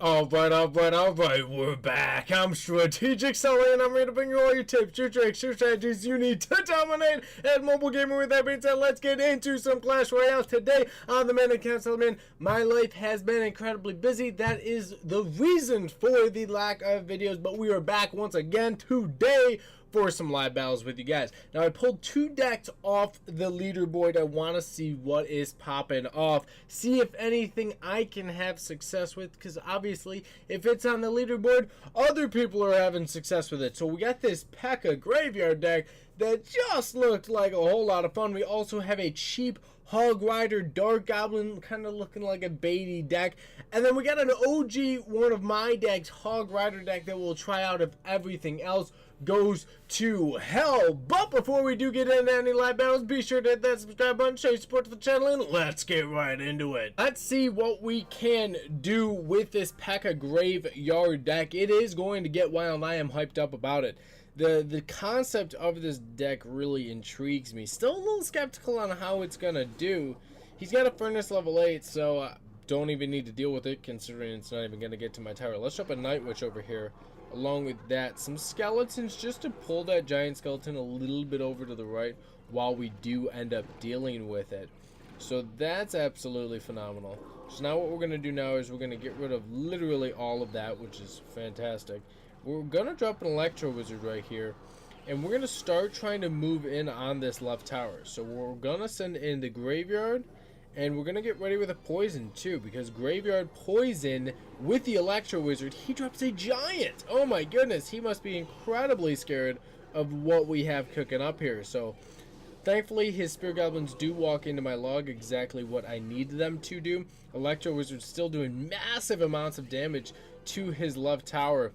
Alright, we're back. I'm Strategic Sully, and I'm ready to bring you all your tips, your tricks, your strategies you need to dominate at mobile gaming. With that being said, let's get into some Clash Royale today on the Man Account Settlement. My life has been incredibly busy. That is the reason for the lack of videos, but we are back once again today for some live battles with you guys. Now, I pulled 2 decks off the leaderboard. I want to see what is popping off, see if anything I can have success with, because obviously if it's on the leaderboard, other people are having success with it. So we got this PEKKA graveyard deck that just looked like a whole lot of fun. We also have a cheap Hog Rider Dark Goblin, kind of looking like a baity deck. And then we got an OG, one of my decks, Hog Rider deck that we'll try out if everything else goes to hell. But before we do get into any live battles, be sure to hit that subscribe button, show your support to the channel, and let's get right into it. Let's see what we can do with this PEKKA graveyard deck. It is going to get wild. I am hyped up about it. The concept of this deck really intrigues me. Still a little skeptical on how it's gonna do. He's got a Furnace level 8, so don't even need to deal with it, considering it's not even gonna get to my tower. Let's drop a Night Witch over here. Along with that, some skeletons just to pull that giant skeleton a little bit over to the right while we do end up dealing with it. So that's absolutely phenomenal. So now what we're gonna do now is we're gonna get rid of literally all of that, which is fantastic. We're gonna drop an Electro Wizard right here, and we're gonna start trying to move in on this left tower. So we're gonna send in the Graveyard, and we're gonna get ready with a Poison too, because Graveyard Poison with the Electro Wizard, he drops a giant. Oh my goodness, he must be incredibly scared of what we have cooking up here. So thankfully his Spear Goblins do walk into my log exactly what I need them to do. Electro Wizard's still doing massive amounts of damage to his left tower.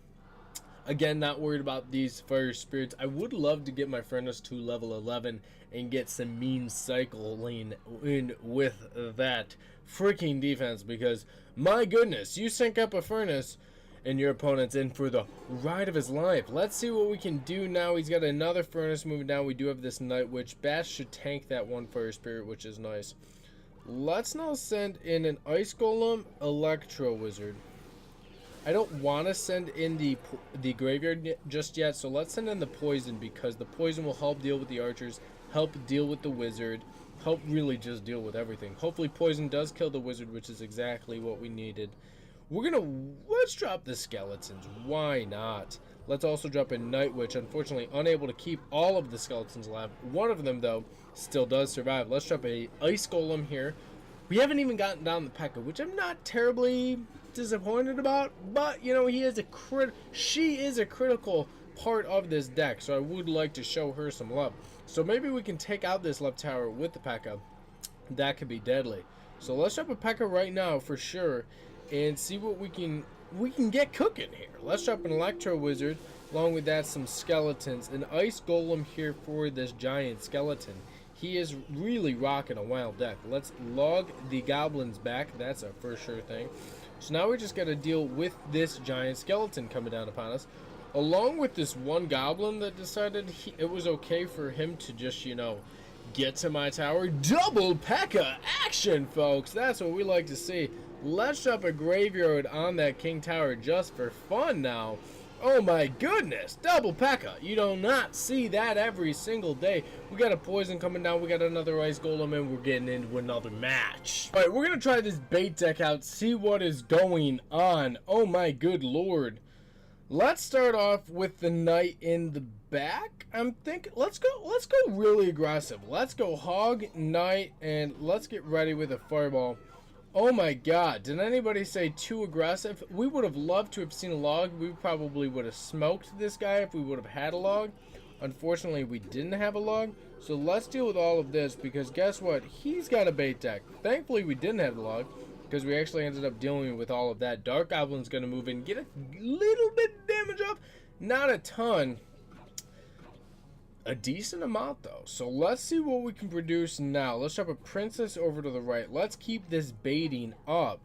Again, not worried about these fire spirits. I would love to get my Furnace to level 11 and get some mean cycling in with that freaking defense, because my goodness, you sync up a Furnace and your opponent's in for the ride of his life. Let's see what we can do now. He's got another Furnace moving down. We do have this Night Witch. Bash should tank that one fire spirit, which is nice. Let's now send in an Ice Golem, Electro Wizard. I don't want to send in the Graveyard just yet, so let's send in the Poison, because the Poison will help deal with the archers, help deal with the Wizard, help really just deal with everything. Hopefully Poison does kill the Wizard, which is exactly what we needed. Let's drop the Skeletons. Why not? Let's also drop a Night Witch. Unfortunately, unable to keep all of the Skeletons alive. One of them, though, still does survive. Let's drop a Ice Golem here. We haven't even gotten down the PEKKA, which I'm not terribly disappointed about, but you know, she is a critical part of this deck, so I would like to show her some love. So maybe we can take out this left tower with the PEKKA. That could be deadly. So let's drop a PEKKA right now for sure and see what we can get cooking here. Let's drop an Electro Wizard, along with that some skeletons, an Ice Golem here for this giant skeleton. He is really rocking a wild deck. Let's log the goblins back. That's a for sure thing. So now we just got to deal with this giant skeleton coming down upon us, along with this one goblin that decided it was okay for him to just, you know, get to my tower. Double PEKKA action, folks. That's what we like to see. Let's drop a Graveyard on that King Tower just for fun now. Oh my goodness, double PEKKA. You do not see that every single day. We got a Poison coming down, we got another Ice Golem, and we're getting into another match. Alright, we're gonna try this bait deck out, see what is going on. Oh my good lord. Let's start off with the Knight in the back. I'm thinking let's go really aggressive. Let's go Hog, Knight, and let's get ready with a Fireball. Oh my god, did anybody say too aggressive? We would have loved to have seen a log. We probably would have smoked this guy if we would have had a log. Unfortunately, we didn't have a log. So let's deal with all of this, because guess what? He's got a bait deck. Thankfully, we didn't have the log, because we actually ended up dealing with all of that. Dark Goblin's going to move in, get a little bit of damage off. Not a ton. A decent amount though. So let's see what we can produce now. Let's drop a Princess over to the right. Let's keep this baiting up.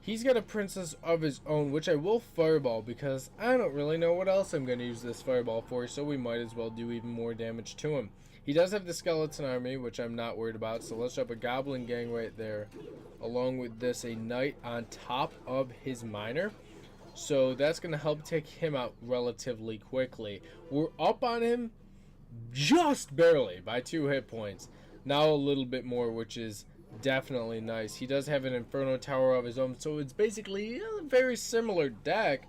He's got a Princess of his own, which I will Fireball, because I don't really know what else I'm going to use this Fireball for, so we might as well do even more damage to him. He does have the Skeleton Army, which I'm not worried about, so let's drop a Goblin Gang right there. Along with this, a Knight on top of his Miner. So that's going to help take him out relatively quickly. We're up on him just barely by 2 hit points. Now a little bit more, which is definitely nice. He does have an Inferno Tower of his own, so it's basically a very similar deck.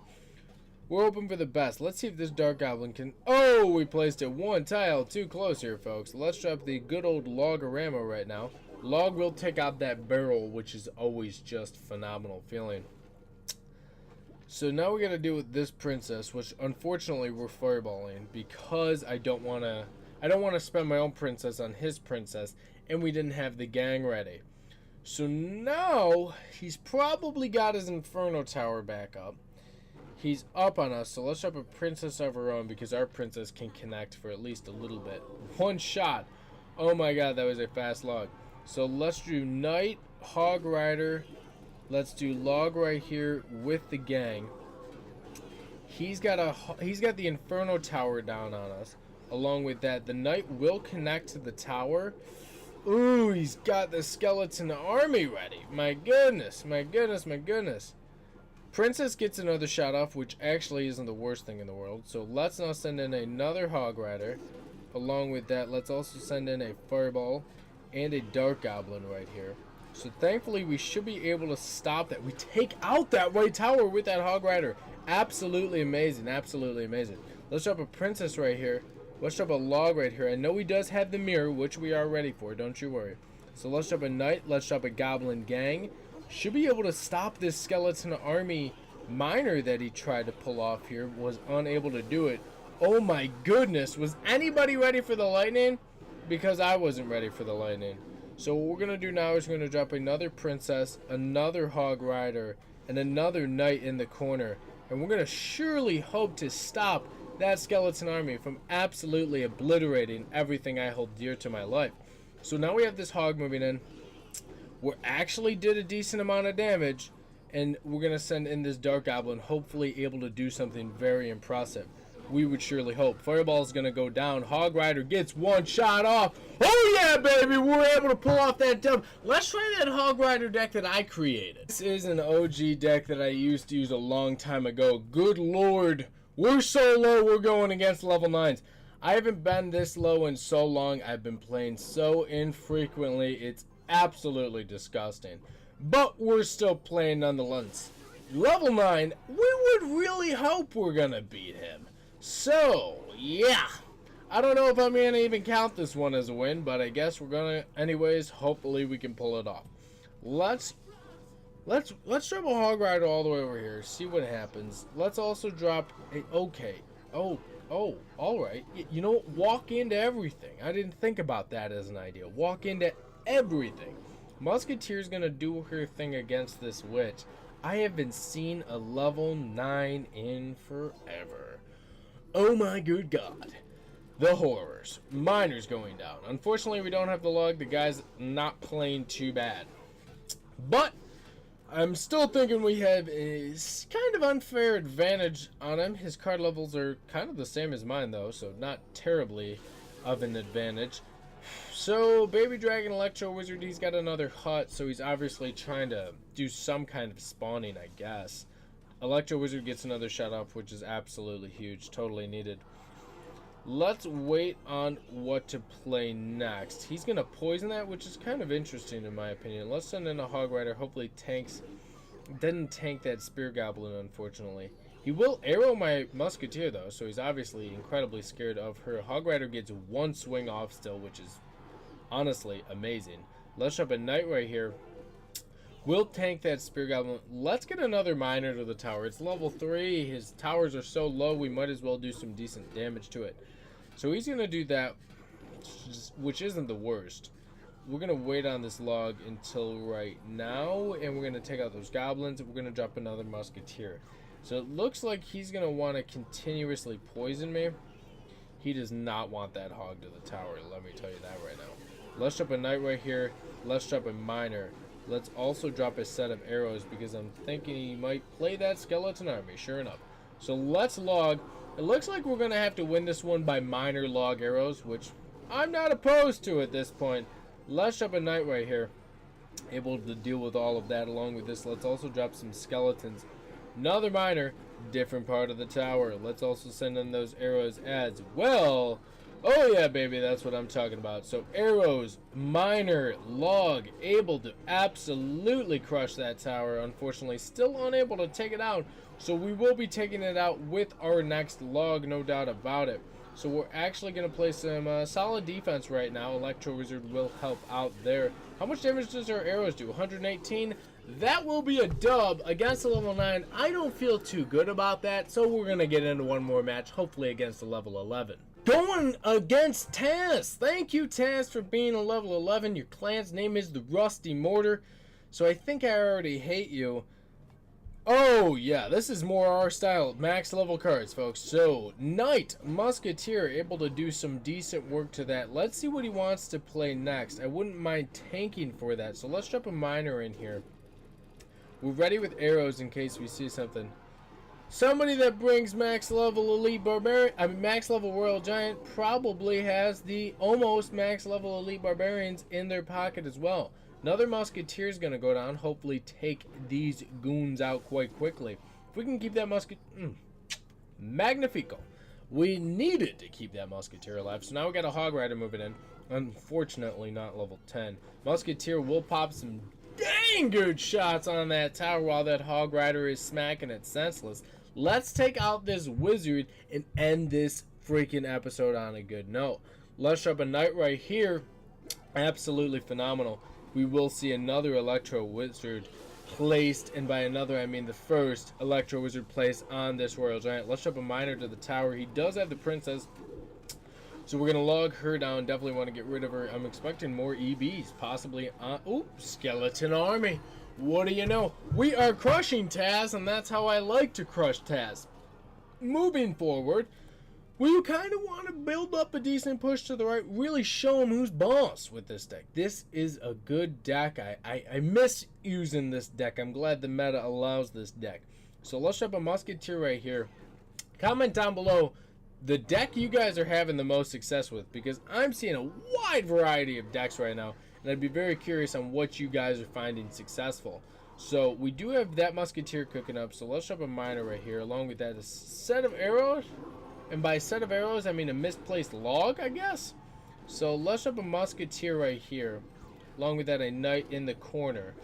We're hoping for the best. Let's see if this Dark Goblin can... Oh, we placed it 1 tile too close here, folks. Let's drop the good old Logorama right now. Log will take out that barrel, which is always just phenomenal feeling. So now we got to deal with this princess, which unfortunately we're fireballing because I don't want to spend my own princess on his princess, and we didn't have the gang ready. So now he's probably got his Inferno Tower back up. He's up on us, so let's drop a princess of our own because our princess can connect for at least a little bit. 1 shot. Oh my god, that was a fast log. So let's do Knight, Hog Rider. Let's do log right here with the gang. He's got the Inferno Tower down on us. Along with that, the Knight will connect to the tower. Ooh, he's got the skeleton army ready. My goodness, my goodness, my goodness. Princess gets another shot off, which actually isn't the worst thing in the world. So let's now send in another Hog Rider. Along with that, let's also send in a Fireball and a Dark Goblin right here. So thankfully, we should be able to stop that. We take out that white tower with that Hog Rider. Absolutely amazing, absolutely amazing. Let's drop a Princess right here. Let's drop a Log right here. I know he does have the mirror, which we are ready for, don't you worry. So let's drop a Knight, let's drop a Goblin Gang. Should be able to stop this skeleton army miner that he tried to pull off here. Was unable to do it. Oh my goodness, was anybody ready for the lightning? Because I wasn't ready for the lightning. So what we're going to do now is we're going to drop another Princess, another Hog Rider, and another Knight in the corner. And we're going to surely hope to stop that skeleton army from absolutely obliterating everything I hold dear to my life. So now we have this Hog moving in. We actually did a decent amount of damage, and we're going to send in this Dark Goblin, hopefully able to do something very impressive. We would surely hope. Fireball is going to go down. Hog Rider gets 1 shot off. Oh yeah, baby, we're able to pull off that dub. Let's try that Hog Rider deck that I created. This is an OG deck that I used to use a long time ago. Good lord, we're so low, we're going against level 9s. I haven't been this low in so long. I've been playing so infrequently. It's absolutely disgusting, but we're still playing nonetheless. Level 9, we would really hope we're gonna beat him. So yeah, I don't know if I'm gonna even count this one as a win, but I guess we're gonna anyways. Hopefully we can pull it off. Let's drop a Hog Rider all the way over here, see what happens. Let's also drop a all right, you know, walk into everything. I didn't think about that as an idea. Walk into everything. Musketeer's gonna do her thing against this witch. I haven't seen a level 9 in forever. Oh my good god. The horrors. Miner's going down. Unfortunately, we don't have the log. The guy's not playing too bad. But I'm still thinking we have a kind of unfair advantage on him. His card levels are kind of the same as mine, though, so not terribly of an advantage. So, Baby Dragon Electro Wizard, he's got another hut, so he's obviously trying to do some kind of spawning, I guess. Electro Wizard gets another shot off, which is absolutely huge, totally needed. Let's wait on what to play next. He's going to poison that, which is kind of interesting in my opinion. Let's send in a Hog Rider, hopefully tanks. Didn't tank that Spear Goblin, unfortunately. He will arrow my Musketeer, though, so he's obviously incredibly scared of her. Hog Rider gets 1 swing off still, which is honestly amazing. Let's drop a Knight right here. We'll tank that Spear Goblin. Let's get another Miner to the tower. It's level 3. His towers are so low, we might as well do some decent damage to it. So he's going to do that, which isn't the worst. We're going to wait on this log until right now, and we're going to take out those goblins, and we're going to drop another Musketeer. So it looks like he's going to want to continuously poison me. He does not want that hog to the tower, let me tell you that right now. Let's drop a Knight right here. Let's drop a Miner. Let's also drop a set of arrows because I'm thinking he might play that skeleton army, sure enough. So let's log. It looks like we're going to have to win this one by Miner log arrows, which I'm not opposed to at this point. Let's drop a Knight right here. Able to deal with all of that along with this. Let's also drop some skeletons. Another miner, different part of the tower. Let's also send in those arrows as well. Oh yeah, baby, that's what I'm talking about. So arrows, miner, log, able to absolutely crush that tower. Unfortunately, still unable to take it out. So we will be taking it out with our next log, no doubt about it. So we're actually going to play some solid defense right now. Electro Wizard will help out there. How much damage does our arrows do? 118? That will be a dub against a level 9. I don't feel too good about that, so we're going to get into one more match, hopefully against a level 11. Going against Taz. Thank you, Taz, for being a level 11. Your clan's name is the Rusty Mortar, so I think I already hate you. Oh, yeah, this is more our style. Max level cards, folks. So, Knight, Musketeer, able to do some decent work to that. Let's see what he wants to play next. I wouldn't mind tanking for that, so let's drop a miner in here. We're ready with arrows in case we see something. Somebody that brings max level elite barbarian, max level royal giant probably has the almost max level elite barbarians in their pocket as well. Another musketeer is going to go down, hopefully take these goons out quite quickly. If we can keep that magnifico. We needed to keep that musketeer alive, so now we got a hog rider moving in. Unfortunately not level 10. Musketeer will pop some dang good shots on that tower while that hog rider is smacking it senseless. Let's take out this wizard and end this freaking episode on a good note. Let's drop a knight right here. Absolutely phenomenal. We will see another electro wizard placed, and by another I mean the first electro wizard placed on this royal giant. Let's drop a miner to the tower. He does have the princess, so we're going to log her down. Definitely want to get rid of her. I'm expecting more EBs, possibly on... Ooh, skeleton army. What do you know? We are crushing Taz, and that's how I like to crush Taz. Moving forward, we kind of want to build up a decent push to the right. Really show him who's boss with this deck. This is a good deck. I miss using this deck. I'm glad the meta allows this deck. So let's drop a musketeer right here. Comment down below the deck you guys are having the most success with, because I'm seeing a wide variety of decks right now, and I'd be very curious on what you guys are finding successful. So we do have that musketeer cooking up, so let's drop a miner right here. Along with that, a set of arrows, and by set of arrows I mean a misplaced log, I guess. So let's drop a musketeer right here. Along with that, a knight in the corner.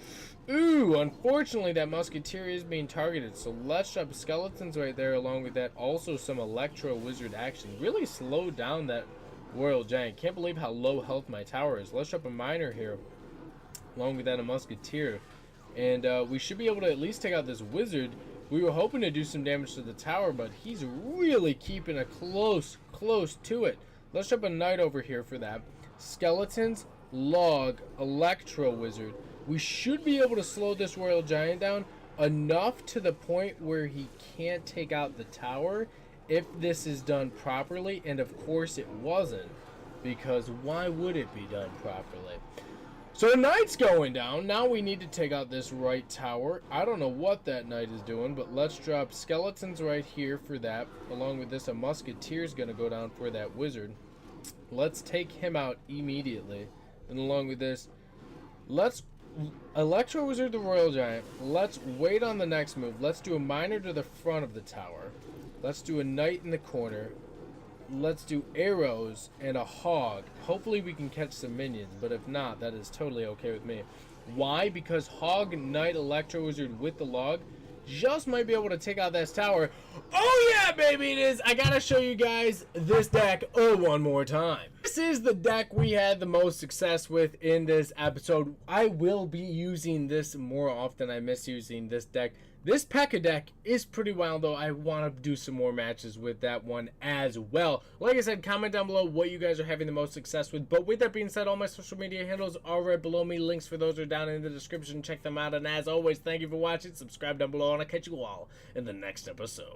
Ooh, unfortunately that musketeer is being targeted, so let's drop skeletons right there. Along with that, also some electro wizard action. Really slowed down that royal giant. Can't believe how low health my tower is. Let's drop a miner here. Along with that, a musketeer. And we should be able to at least take out this wizard. We were hoping to do some damage to the tower, but he's really keeping a close to it. Let's drop a knight over here for that. Skeletons, log, electro wizard. We should be able to slow this royal giant down enough to the point where he can't take out the tower if this is done properly, and of course it wasn't, because why would it be done properly? So the knight's going down. Now we need to take out this right tower. I don't know what that knight is doing, but let's drop skeletons right here for that. Along with this, a musketeer's going to go down for that wizard. Let's take him out immediately. And along with this, let's electro wizard the royal giant. Let's wait on the next move. Let's do a miner to the front of the tower. Let's do a knight in the corner. Let's do arrows and a hog. Hopefully we can catch some minions, but if not, that is totally okay with me. Why? Because hog, knight, electro wizard with the log just might be able to take out this tower. Oh yeah, baby, it is. I gotta show you guys this deck one more time. This is the deck we had the most success with in this episode. I will be using this more often. I miss using this deck. This PEKKA deck is pretty wild, though. I want to do some more matches with that one as well. Like I said, comment down below what you guys are having the most success with. But with that being said, all my social media handles are right below me. Links for those are down in the description. Check them out. And as always, thank you for watching. Subscribe down below, and I'll catch you all in the next episode.